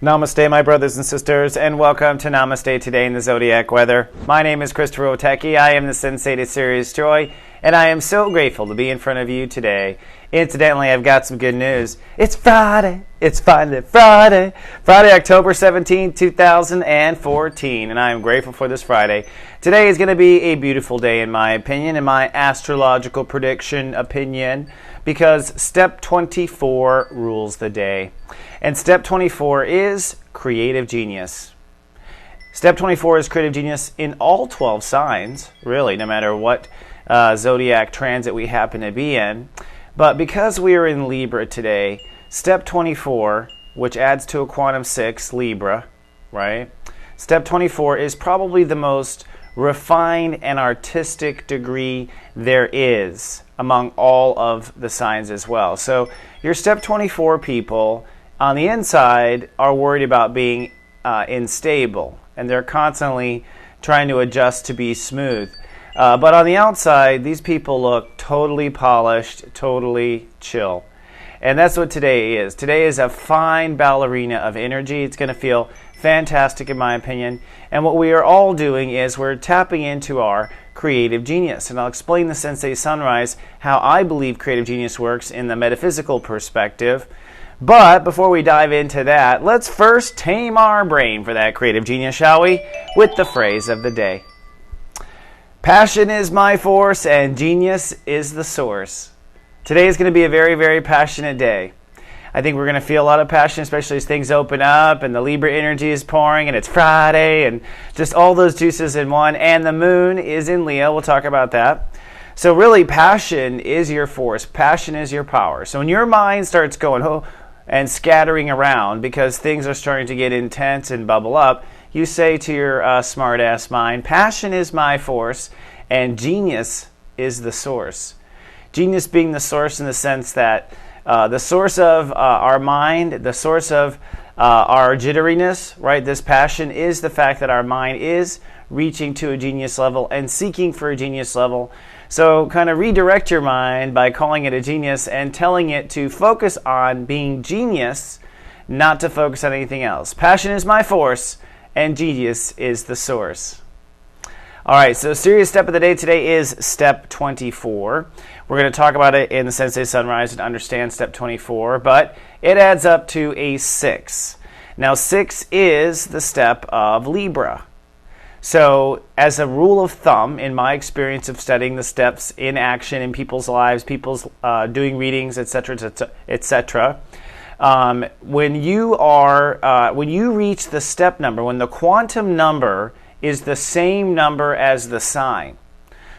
Namaste, my brothers and sisters, and welcome to Namaste Today in the Zodiac Weather. My name is Stepº24. I am the Sensei to Sirius joy, and I am so grateful to be in front of you today. Incidentally, I've got some good news. It's Friday. It's finally Friday. Friday, October 17, 2014, and I am grateful for this Friday. Today is going to be a beautiful day, in my opinion, in my astrological prediction opinion, because step 24 rules the day. And step 24 is creative genius. Step 24 is creative genius in all 12 signs, really, no matter what zodiac transit we happen to be in. But because we are in Libra today, step 24, which adds to a quantum 6, Libra, right? Step 24 is probably the most refined and artistic degree there is among all of the signs as well. So your step 24 people on the inside are worried about being unstable, and they're constantly trying to adjust to be smooth. But on the outside, these people look totally polished, totally chill. And that's what today is. Today is a fine ballerina of energy. It's going to feel fantastic, in my opinion. And what we are all doing is we're tapping into our creative genius. And I'll explain the Sensei Sunrise, how I believe creative genius works in the metaphysical perspective. But before we dive into that, let's first tame our brain for that creative genius, shall we? With the phrase of the day. Passion is my force and genius is the source. Today is going to be a very, very passionate day. I think we're going to feel a lot of passion, especially as things open up and the Libra energy is pouring and it's Friday and just all those juices in one. And the moon is in Leo. We'll talk about that. So really, passion is your force. Passion is your power. So when your mind starts going and scattering around because things are starting to get intense and bubble up, you say to your smart-ass mind, passion is my force and genius is the source. Genius being the source in the sense that the source of our mind, the source of our jitteriness, right? This passion is the fact that our mind is reaching to a genius level and seeking for a genius level. So kind of redirect your mind by calling it a genius and telling it to focus on being genius, not to focus on anything else. Passion is my force and genius is the source. All right, so serious step of the day today is step 24. We're going to talk about it in the Sensei Sunrise and understand step 24, but it adds up to a 6. Now, 6 is the step of Libra. So, as a rule of thumb, in my experience of studying the steps in action in people's lives, people's doing readings, etc., etc., when you reach the step number, when the quantum number is the same number as the sign.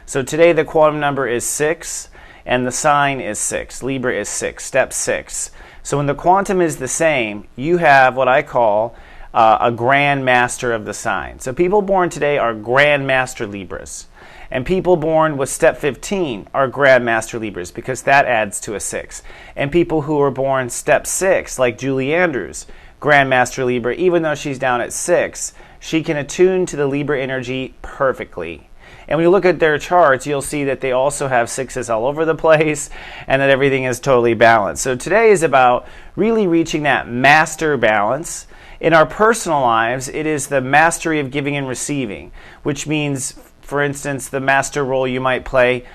So today the quantum number is 6 and the sign is 6. Libra is 6, step 6. So when the quantum is the same, you have what I call a grand master of the sign. So people born today are grand master Libras. And people born with step 15 are grand master Libras because that adds to a 6. And people who are born step 6, like Julie Andrews, grand master Libra, even though she's down at 6, she can attune to the Libra energy perfectly. And when you look at their charts, you'll see that they also have 6s all over the place and that everything is totally balanced. So today is about really reaching that master balance. In our personal lives, it is the mastery of giving and receiving, which means, for instance, the master role you might play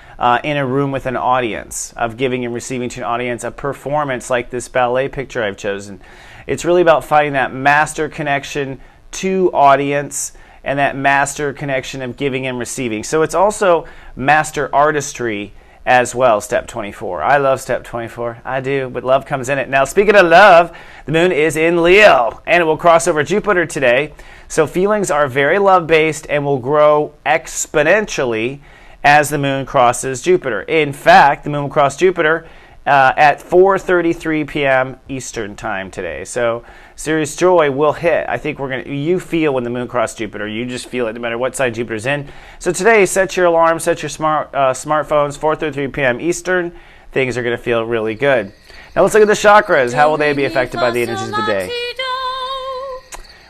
in a room with an audience, of giving and receiving to an audience, a performance like this ballet picture I've chosen. It's really about finding that master connection to audience and that master connection of giving and receiving. So it's also master artistry as well, step 24. I love step 24. I do, but love comes in it. Now, speaking of love, the moon is in Leo, and it will cross over Jupiter today. So feelings are very love-based and will grow exponentially as the moon crosses Jupiter. In fact, the moon will cross Jupiter at 4:33 p.m. Eastern time today. So Sirius joy will hit. I think you feel when the moon crosses Jupiter. You just feel it no matter what side Jupiter's in. So today, set your alarm, set your smartphones, 4:33 p.m. Eastern. Things are going to feel really good. Now let's look at the chakras. How will they be affected by the energies of the day?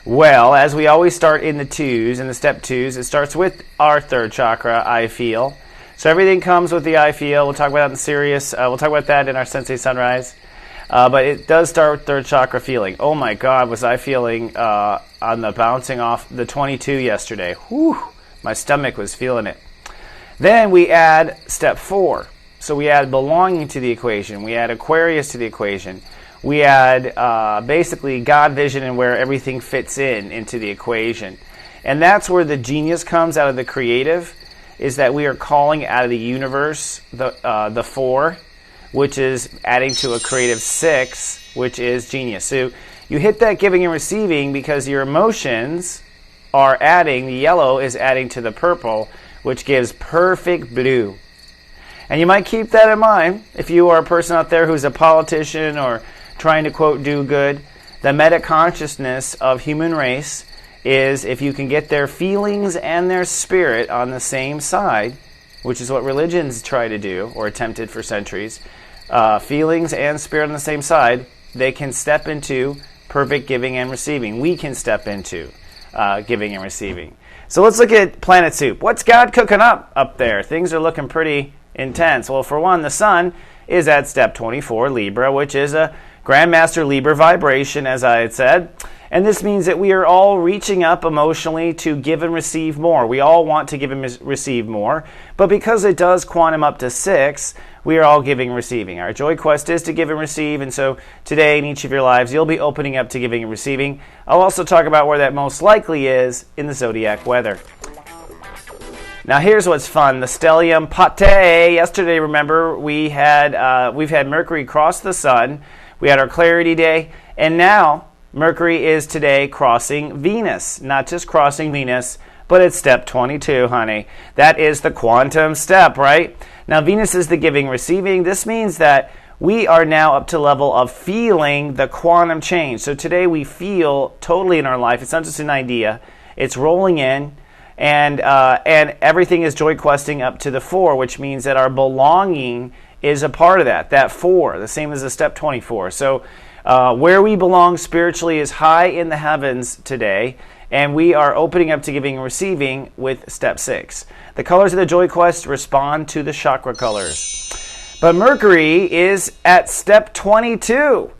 Well, as we always start in the 2s, in the step 2s, it starts with our third chakra, I feel. So everything comes with the I feel. We'll talk about that in Sirius. We'll talk about that in our Sensei Sunrise. But it does start with third chakra feeling. Oh my God, was I feeling on the bouncing off the 22 yesterday. Whew, my stomach was feeling it. Then we add step 4. So we add belonging to the equation. We add Aquarius to the equation. We add basically God vision and where everything fits into the equation. And that's where the genius comes out of the creative, is that we are calling out of the universe the 4, which is adding to a creative 6, which is genius. So you hit that giving and receiving because your emotions are adding, the yellow is adding to the purple, which gives perfect blue. And you might keep that in mind if you are a person out there who's a politician or trying to, quote, do good. The meta-consciousness of human race is if you can get their feelings and their spirit on the same side, which is what religions try to do or attempted for centuries, feelings and spirit on the same side, they can step into perfect giving and receiving. We can step into giving and receiving. So let's look at planet soup. What's God cooking up there? Things are looking pretty intense. Well, for one, the sun is at step 24, Libra, which is a Grandmaster Libra vibration, as I had said. And this means that we are all reaching up emotionally to give and receive more. We all want to give and receive more. But because it does quantum up to 6, we are all giving and receiving. Our joy quest is to give and receive. And so today in each of your lives, you'll be opening up to giving and receiving. I'll also talk about where that most likely is in the zodiac weather. Now here's what's fun, the stellium pate. Yesterday, remember, we've had Mercury cross the sun. We had our clarity day, and now Mercury is today crossing Venus. Not just crossing Venus, but it's step 22, honey. That is the quantum step, right? Now Venus is the giving, receiving. This means that we are now up to level of feeling the quantum change. So today we feel totally in our life. It's not just an idea. It's rolling in. And everything is joy questing up to the 4, which means that our belonging is a part of that 4, the same as the step 24. So where we belong spiritually is high in the heavens today, and we are opening up to giving and receiving with step 6. The colors of the joy quest respond to the chakra colors. But Mercury is at step 22,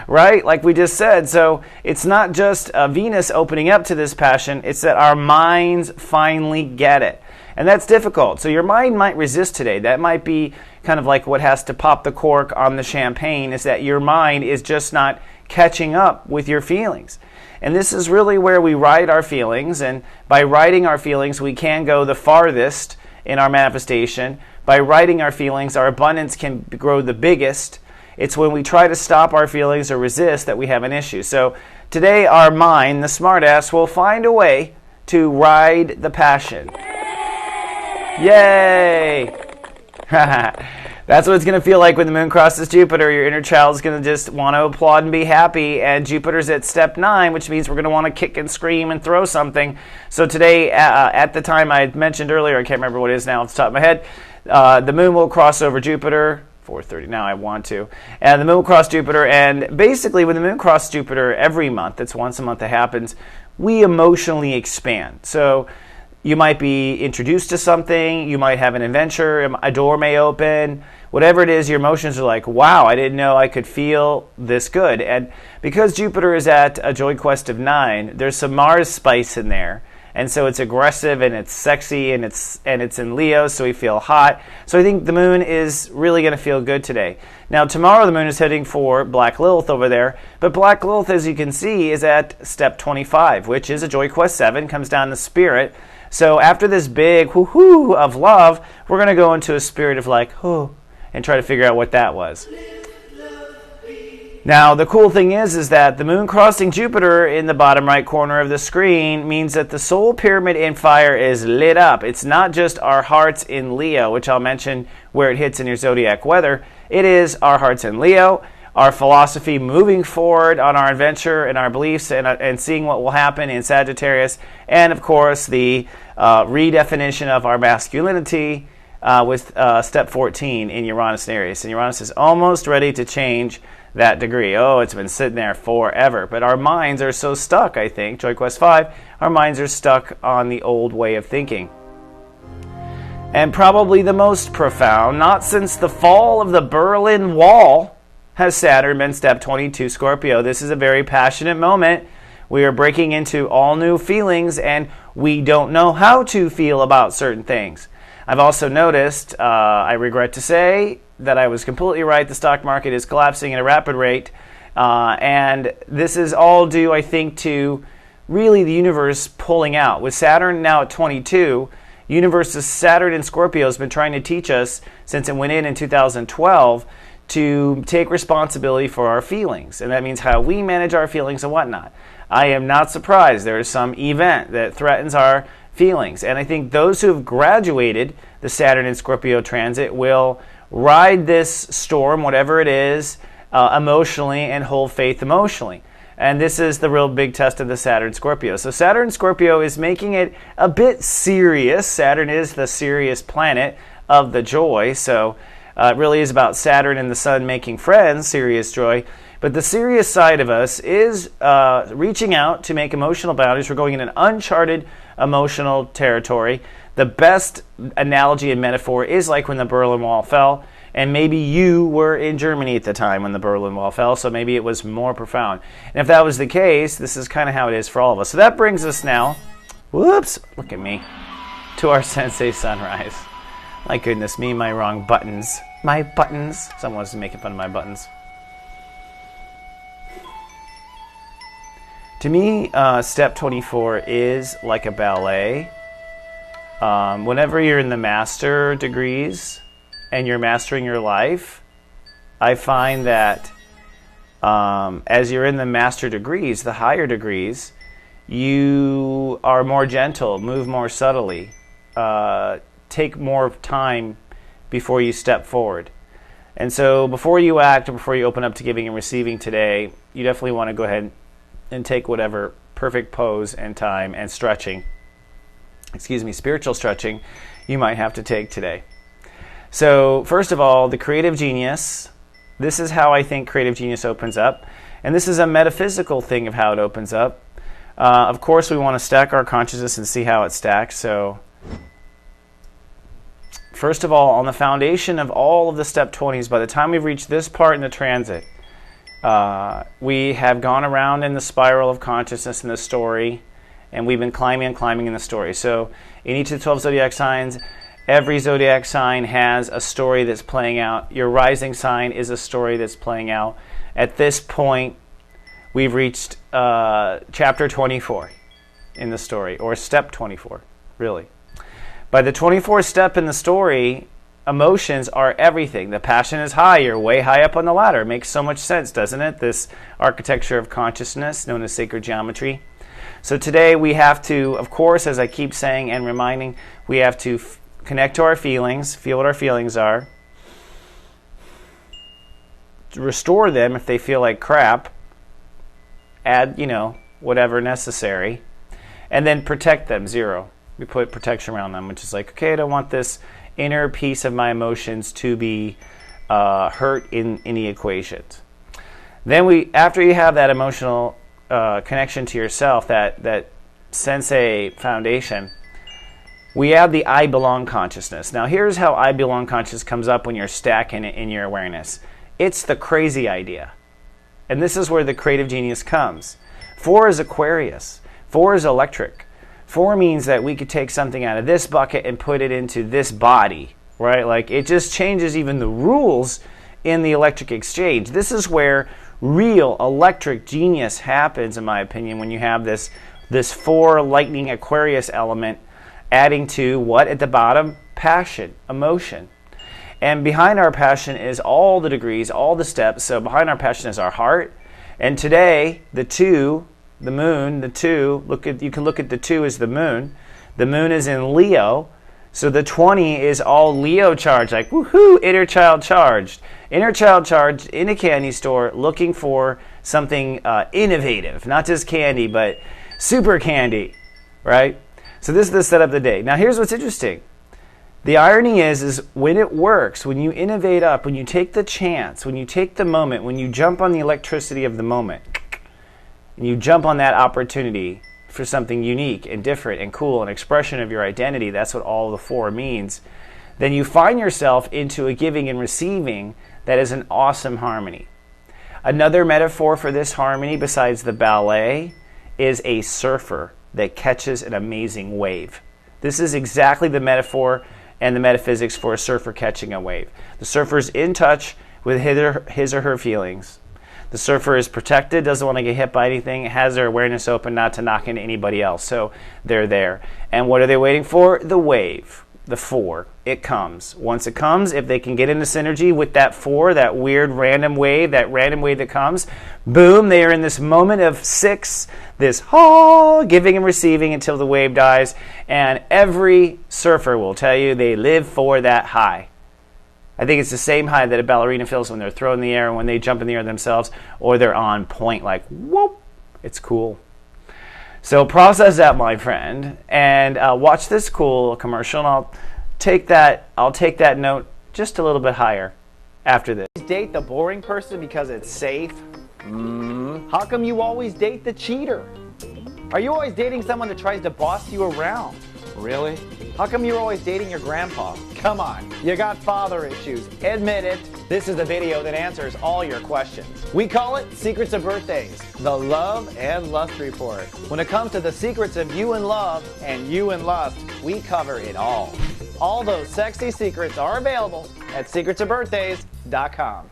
right? Like we just said. So it's not just Venus opening up to this passion. It's that our minds finally get it. And that's difficult. So your mind might resist today. That might be kind of like what has to pop the cork on the champagne, is that your mind is just not catching up with your feelings. And this is really where we ride our feelings. And by riding our feelings, we can go the farthest in our manifestation. By writing our feelings, our abundance can grow the biggest. It's when we try to stop our feelings or resist that we have an issue. So today our mind, the smartass, will find a way to ride the passion. Yay! That's what it's going to feel like when the moon crosses Jupiter. Your inner child is going to just want to applaud and be happy. And Jupiter's at step 9, which means we're going to want to kick and scream and throw something. So today, at the time I mentioned earlier, I can't remember what it is now off the top of my head, the moon will cross over Jupiter. 4:30 now, I want to. And the moon will cross Jupiter. And basically, when the moon crosses Jupiter every month, it's once a month that happens, we emotionally expand. So you might be introduced to something, you might have an adventure, a door may open, whatever it is, your emotions are like, wow, I didn't know I could feel this good. And because Jupiter is at a joy quest of 9, there's some Mars spice in there. And so it's aggressive and it's sexy and it's in Leo, so we feel hot. So I think the moon is really going to feel good today. Now tomorrow the moon is heading for Black Lilith over there, but Black Lilith, as you can see, is at step 25, which is a joy quest 7, comes down to spirit. So after this big whoo-hoo of love, we're going to go into a spirit of like, whoo, and try to figure out what that was. Now, the cool thing is that the moon crossing Jupiter in the bottom right corner of the screen means that the soul pyramid in fire is lit up. It's not just our hearts in Leo, which I'll mention where it hits in your zodiac weather. It is our hearts in Leo, our philosophy moving forward on our adventure and our beliefs and seeing what will happen in Sagittarius, and of course the redefinition of our masculinity with step 14 in Uranus and Aries. And Uranus is almost ready to change that degree. Oh, it's been sitting there forever. But our minds are so stuck, I think, Joy Quest 5, our minds are stuck on the old way of thinking. And probably the most profound, not since the fall of the Berlin Wall, has Saturn been step 22 Scorpio. This is a very passionate moment. We are breaking into all new feelings, and we don't know how to feel about certain things. I've also noticed, I regret to say, that I was completely right. The stock market is collapsing at a rapid rate. And this is all due, I think, to really the universe pulling out. With Saturn now at 22, universe's Saturn in Scorpio has been trying to teach us, since it went in 2012, to take responsibility for our feelings. And that means how we manage our feelings and whatnot. I am not surprised there is some event that threatens our feelings. And I think those who have graduated the Saturn in Scorpio transit will ride this storm, whatever it is, emotionally, and hold faith emotionally. And this is the real big test of the Saturn Scorpio. So Saturn Scorpio is making it a bit serious. Saturn is the serious planet of the joy. So it really is about Saturn and the Sun making friends, serious joy. But the serious side of us is reaching out to make emotional boundaries. We're going in an uncharted emotional territory. The best analogy and metaphor is like when the Berlin Wall fell. And maybe you were in Germany at the time when the Berlin Wall fell, so maybe it was more profound. And if that was the case, this is kind of how it is for all of us. So that brings us now, whoops, look at me, to our Sensei sunrise. My goodness me, my wrong buttons. My buttons. Someone wants to make fun of my buttons. To me, step 24 is like a ballet. Whenever you're in the master degrees and you're mastering your life, I find that as you're in the master degrees, the higher degrees, you are more gentle, move more subtly, take more time before you step forward. And so before you act or before you open up to giving and receiving today, you definitely want to go ahead and take whatever perfect pose and time and stretching, spiritual stretching you might have to take today. So first of all, the creative genius. This is how I think creative genius opens up. And this is a metaphysical thing of how it opens up. Of course, we want to stack our consciousness and see how it stacks. So first of all, on the foundation of all of the step 20s, by the time we've reached this part in the transit, we have gone around in the spiral of consciousness in the story, and we've been climbing and climbing in the story. So in each of the 12 zodiac signs, every zodiac sign has a story that's playing out. Your rising sign is a story that's playing out. At this point, we've reached chapter 24 in the story, or step 24, really. By the 24th step in the story, emotions are everything. The passion is high. You're way high up on the ladder. It makes so much sense, doesn't it? This architecture of consciousness known as sacred geometry. So today we have to, of course, as I keep saying and reminding, we have to connect to our feelings, feel what our feelings are, restore them if they feel like crap, add, whatever necessary, and then protect them, 0. We put protection around them, which is like, okay, I don't want this inner piece of my emotions to be hurt in the equations. Then after you have that emotional connection to yourself, that Sensei foundation, we add the I belong consciousness. Now here's how I belong consciousness comes up when you're stacking it in your awareness. It's the crazy idea. And this is where the creative genius comes. 4 is Aquarius. 4 is electric. 4 means that we could take something out of this bucket and put it into this body, right? Like it just changes even the rules in the electric exchange. This is where real electric genius happens, in my opinion, when you have this 4 lightning Aquarius element adding to what at the bottom? Passion, emotion. And behind our passion is all the degrees, all the steps. So behind our passion is our heart. And today, the 2, the moon, the 2, you can look at the 2 as the moon. The moon is in Leo. So the 20 is all Leo charged, like woohoo, inner child charged. Inner child charged in a candy store looking for something innovative. Not just candy, but super candy, right? So this is the setup of the day. Now here's what's interesting. The irony is when it works, when you innovate up, when you take the chance, when you take the moment, when you jump on the electricity of the moment, and you jump on that opportunity for something unique and different and cool, an expression of your identity, that's what all the 4 means, then you find yourself into a giving and receiving that is an awesome harmony. Another metaphor for this harmony besides the ballet is a surfer that catches an amazing wave. This is exactly the metaphor and the metaphysics for a surfer catching a wave. The surfer's in touch with his or her feelings. The surfer is protected, doesn't want to get hit by anything, has their awareness open not to knock into anybody else. So they're there. And what are they waiting for? The wave, the 4. It comes. Once it comes, if they can get into synergy with that 4, that weird random wave that comes, boom, they are in this moment of 6, this giving and receiving until the wave dies. And every surfer will tell you they live for that high. I think it's the same high that a ballerina feels when they're thrown in the air, when they jump in the air themselves, or they're on point like, whoop, it's cool. So process that, my friend, and watch this cool commercial, and I'll take that note just a little bit higher after this. Date the boring person because it's safe? How come you always date the cheater? Are you always dating someone that tries to boss you around? Really? How come you're always dating your grandpa? Come on, you got father issues. Admit it. This is the video that answers all your questions. We call it Secrets of Birthdays, the Love and Lust Report. When it comes to the secrets of you and love and you and lust, we cover it all. All those sexy secrets are available at secretsofbirthdays.com.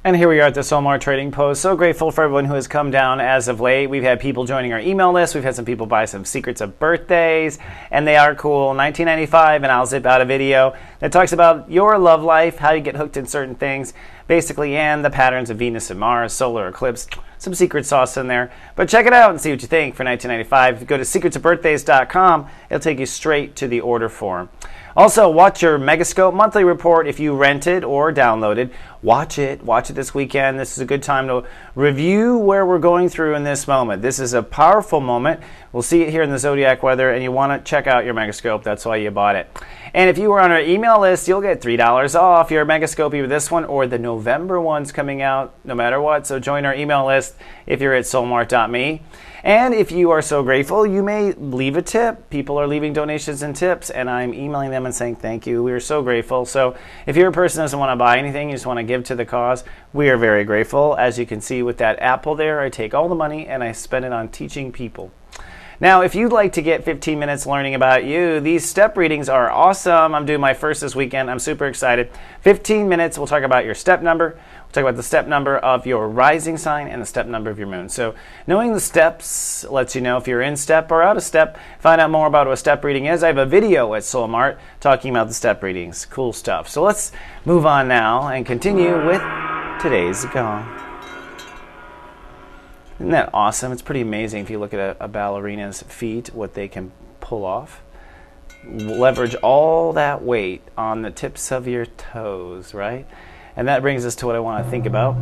And here we are at the Soulmart Trading Post. So grateful for everyone who has come down as of late. We've had people joining our email list. We've had some people buy some Secrets of Birthdays, and they are cool. $19.95, and I'll zip out a video that talks about your love life, how you get hooked in certain things, basically, and the patterns of Venus and Mars, solar eclipse, some secret sauce in there. But check it out and see what you think for $19.95. If you go to secretsofbirthdays.com, it'll take you straight to the order form. Also, watch your Megascope monthly report if you rented or downloaded. Watch it this weekend. This is a good time to review where we're going through in this moment. This is a powerful moment. We'll see it here in the Zodiac weather, and you want to check out your Megascope. That's why you bought it. And if you were on our email list, you'll get $3 off your Megascope, either this one or the November one's coming out, no matter what. So join our email list if you're at soulmart.me. And if you are so grateful, you may leave a tip. People are leaving donations and tips, and I'm emailing them and saying thank you. We are so grateful. So if you're a person who doesn't want to buy anything, you just want to give to the cause, we are very grateful. As you can see with that apple there, I take all the money and I spend it on teaching people. Now, if you'd like to get 15 minutes learning about you, these step readings are awesome. I'm doing my first this weekend. I'm super excited. 15 minutes, we'll talk about your step number. We'll talk about the step number of your rising sign and the step number of your moon. So knowing the steps lets you know if you're in step or out of step. Find out more about what a step reading is. I have a video at Soulmart talking about the step readings. Cool stuff. So let's move on now and continue with today's gong. Isn't that awesome? It's pretty amazing if you look at a ballerina's feet, what they can pull off. Leverage all that weight on the tips of your toes, right? And that brings us to what I want to think about.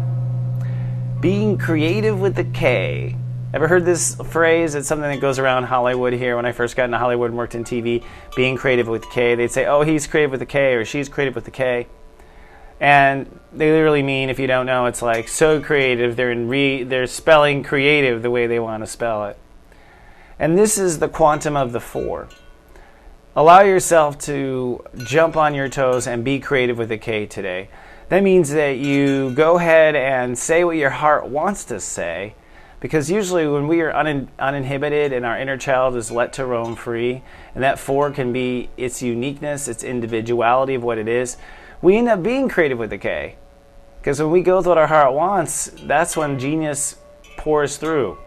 Being creative with the K. Ever heard this phrase? It's something that goes around Hollywood here. When I first got into Hollywood and worked in TV, being creative with K, they'd say, oh, he's creative with the K, or she's creative with the K. And they literally mean, if you don't know, it's like so creative, they're spelling creative the way they want to spell it. And this is the quantum of the 4. Allow yourself to jump on your toes and be creative with a K today. That means that you go ahead and say what your heart wants to say, because usually when we are uninhibited and our inner child is let to roam free, and that 4 can be its uniqueness, its individuality of what it is, we end up being creative with the K. Because when we go with what our heart wants, that's when genius pours through.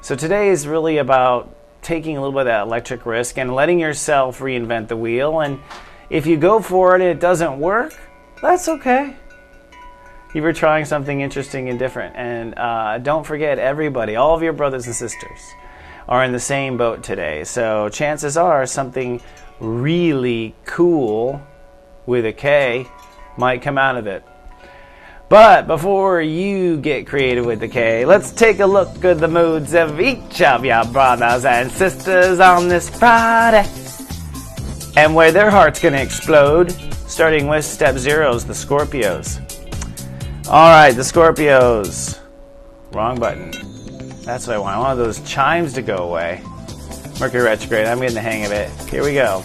So today is really about taking a little bit of that electric risk and letting yourself reinvent the wheel. And if you go for it and it doesn't work, that's okay. You were trying something interesting and different. And don't forget, everybody, all of your brothers and sisters are in the same boat today. So chances are something really cool with a K might come out of it. But before you get creative with the K, let's take a look at the moods of each of your brothers and sisters on this Friday, and where their heart's going to explode, starting with step 0s, the Scorpios. Alright, the Scorpios. Wrong button. That's what I want. I want those chimes to go away. Mercury retrograde. I'm getting the hang of it. Here we go.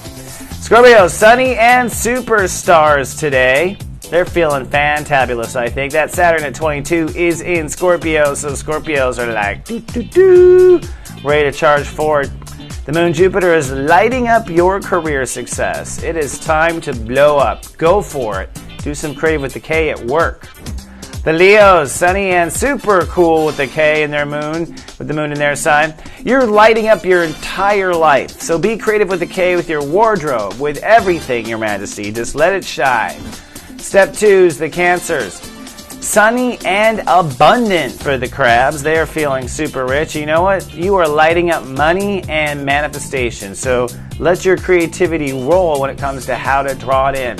Scorpio, sunny and superstars today. They're feeling fantabulous, I think. That Saturn at 22 is in Scorpio, so Scorpios are like, ready to charge forward. The moon Jupiter is lighting up your career success. It is time to blow up. Go for it. Do some creative with the K at work. The Leos, sunny and super cool with the K in their moon, with the moon in their sign. You're lighting up your entire life. So be creative with the K, with your wardrobe, with everything, Your Majesty. Just let it shine. Step 2 is the Cancers. Sunny and abundant for the Crabs. They are feeling super rich. You know what? You are lighting up money and manifestation. So let your creativity roll when it comes to how to draw it in.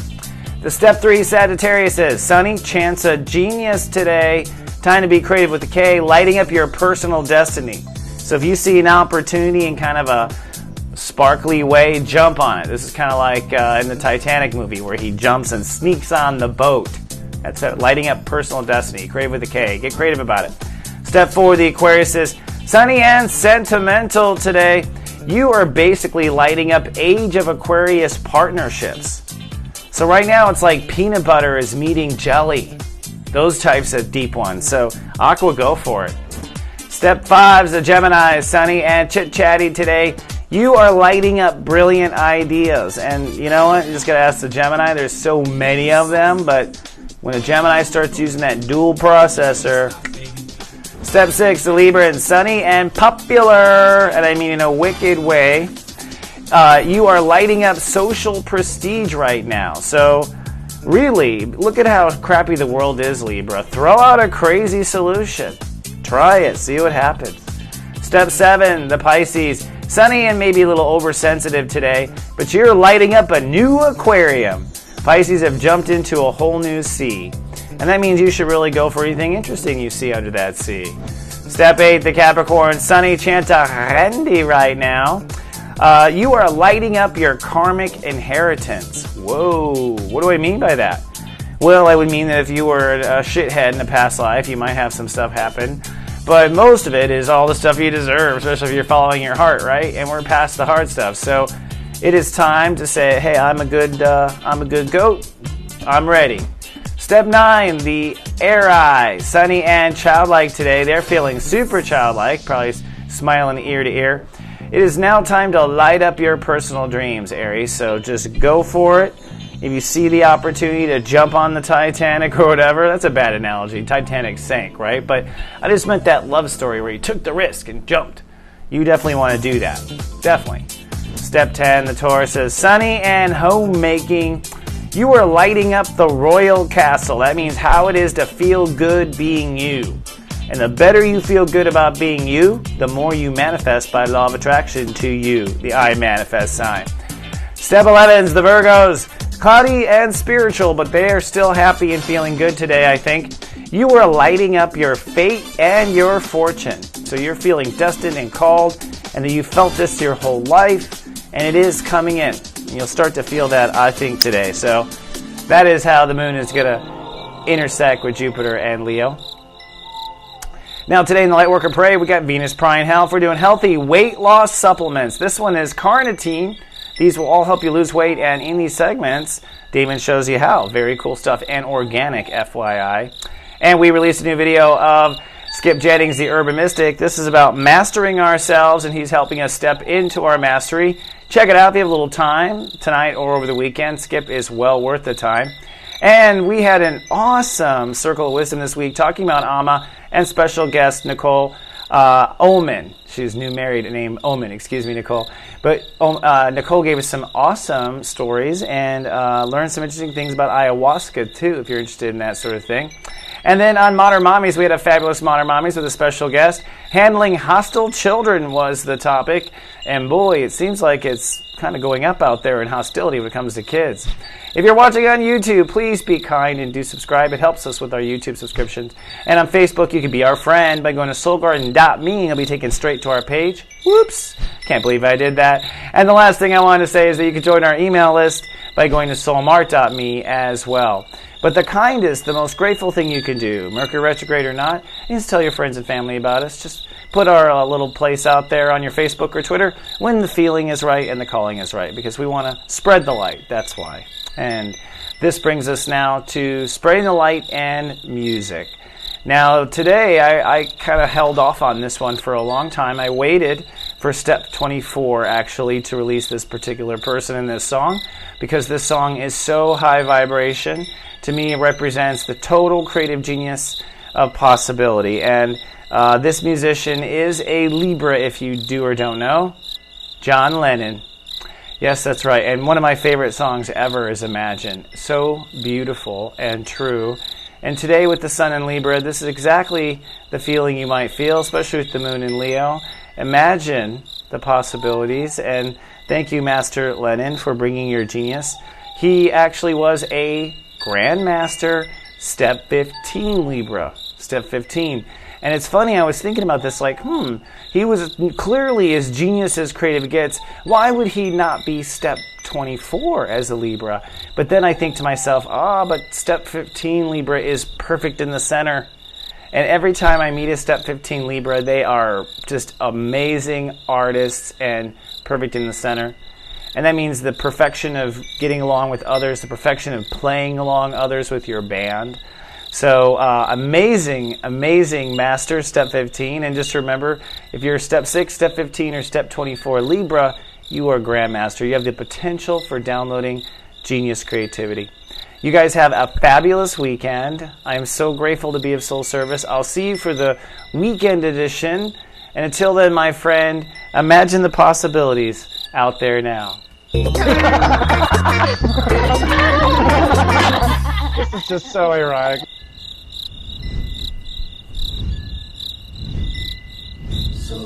The Step 3 Sagittarius is sunny, chance of genius today. Time to be creative with the K, lighting up your personal destiny. So if you see an opportunity in kind of a sparkly way, jump on it. This is kind of like in the Titanic movie where he jumps and sneaks on the boat. That's it, lighting up personal destiny. Creative with a K. Get creative about it. Step 4, the Aquarius is sunny and sentimental today. You are basically lighting up Age of Aquarius partnerships. So right now it's like peanut butter is meeting jelly. Those types of deep ones. So Aqua, go for it. Step 5 is the Gemini, sunny and chit-chatty today. You are lighting up brilliant ideas. And you know what? You just got to ask the Gemini. There's so many of them, but when a Gemini starts using that dual processor. Step 6, the Libra, and sunny and popular, and I mean in a wicked way. You are lighting up social prestige right now. So really, look at how crappy the world is, Libra. Throw out a crazy solution. Try it. See what happens. Step 7, the Pisces. Sunny and maybe a little oversensitive today, but you're lighting up a new aquarium. Pisces have jumped into a whole new sea. And that means you should really go for anything interesting you see under that sea. Step 8, the Capricorn. Sunny Chanta Rendi right now. You are lighting up your karmic inheritance. Whoa, what do I mean by that? Well, I would mean that if you were a shithead in a past life, you might have some stuff happen. But most of it is all the stuff you deserve, especially if you're following your heart, right? And we're past the hard stuff. So it is time to say, hey, I'm a good goat. I'm ready. Step 9, the Air Eye. Sunny and childlike today. They're feeling super childlike, probably smiling ear to ear. It is now time to light up your personal dreams, Aries. So just go for it. If you see the opportunity to jump on the Titanic or whatever, that's a bad analogy. Titanic sank, right? But I just meant that love story where you took the risk and jumped. You definitely want to do that. Definitely. Step 10, the Taurus says, sunny and homemaking. You are lighting up the royal castle. That means how it is to feel good being you. And the better you feel good about being you, the more you manifest by law of attraction to you, the I manifest sign. Step 11 is the Virgos. Cloudy and spiritual, but they are still happy and feeling good today, I think. You are lighting up your fate and your fortune. So you're feeling destined and called, and that you felt this your whole life, and it is coming in. And you'll start to feel that, I think, today. So that is how the moon is going to intersect with Jupiter and Leo. Now today in the Lightworker Parade, we got Venus, Pride, and Health. We're doing healthy weight loss supplements. This one is carnitine. These will all help you lose weight, and in these segments, Damon shows you how. Very cool stuff, and organic, FYI. And we released a new video of Skip Jennings, the Urban Mystic. This is about mastering ourselves, and he's helping us step into our mastery. Check it out if you have a little time, tonight or over the weekend. Skip is well worth the time. And we had an awesome Circle of Wisdom this week talking about Amma and special guest Nicole Oman. She's new married named Oman, excuse me, Nicole. But Nicole gave us some awesome stories and learned some interesting things about ayahuasca, too, if you're interested in that sort of thing. And then on Modern Mommies, we had a fabulous Modern Mommies with a special guest. Handling hostile children was the topic. And boy, it seems like it's kind of going up out there in hostility when it comes to kids. If you're watching on YouTube, please be kind and do subscribe. It helps us with our YouTube subscriptions. And on Facebook, you can be our friend by going to soulgarden.me, and you'll be taken straight to our page. Whoops! Can't believe I did that. And the last thing I wanted to say is that you can join our email list by going to soulmart.me as well. But the kindest, the most grateful thing you can do, Mercury retrograde or not, is tell your friends and family about us. Just put our little place out there on your Facebook or Twitter when the feeling is right and the calling is right, because we want to spread the light. That's why. And this brings us now to Spreading the Light and Music. Now, today I kind of held off on this one for a long time. I waited for Stepº24 actually to release this particular person in this song, because this song is so high vibration. To me, it represents the total creative genius of possibility. And this musician is a Libra, if you do or don't know, John Lennon. Yes, that's right. And one of my favorite songs ever is Imagine. So beautiful and true. And today with the Sun in Libra, this is exactly the feeling you might feel, especially with the Moon in Leo. Imagine the possibilities. And thank you, Master Lennon, for bringing your genius. He actually was a Grandmaster Step 15 Libra. Step 15. And it's funny, I was thinking about this, like, he was clearly as genius as creative gets. Why would he not be Step 24 as a Libra? But then I think to myself, but Step 15 Libra is perfect in the center. And every time I meet a Step 15 Libra, they are just amazing artists and perfect in the center. And that means the perfection of getting along with others, the perfection of playing along others with your band. So amazing, amazing master, Step 15. And just remember, if you're Step 6, Step 15, or Step 24 Libra, you are Grandmaster. You have the potential for downloading genius creativity. You guys have a fabulous weekend. I am so grateful to be of soul service. I'll see you for the weekend edition. And until then, my friend, imagine the possibilities out there now. This is just so ironic. So